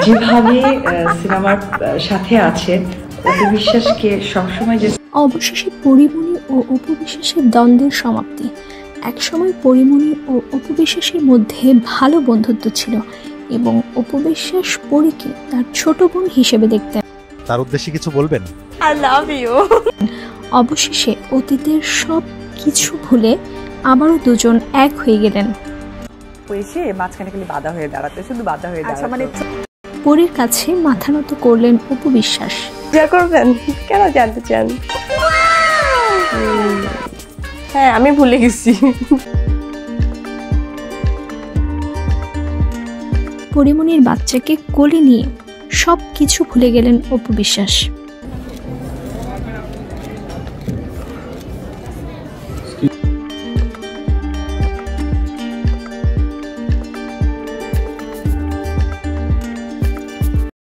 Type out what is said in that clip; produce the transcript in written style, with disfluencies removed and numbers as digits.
যেভাবে সিনেমার সাথে আছে অপু বিশ্বাসকে সবসময় যে। অবশেষে পরিমণি ও অপু বিশ্বাসের দ্বন্দ্বের সমাপ্তি। একসময় পরিমণি ও অপু বিশ্বাসের মধ্যে ভালো বন্ধুত্ব ছিল এবং অপু বিশ্বাস পরীকে তার ছোট বোন হিসেবে দেখতেন। তার উদ্দেশ্যে কিছু বলবেন? I love you. অবশেষে অতীতের সব কিছু ভুলে আবারও দুজন এক হয়ে গেলেন। এসে মাঝখানে খালি বাধা হয়ে দাঁড়াতে, শুধু বাধা হয়ে দাঁড়াতে। মানে পরীর কাছে মাথা নত করলেন অপু বিশ্বাস। যা করবেন কেন জানতে চান? হ্যাঁ, আমি ভুলে গেছি। পরিমণির বাচ্চাকে কোলে নিয়ে সব কিছু ভুলে গেলেন অপু বিশ্বাস।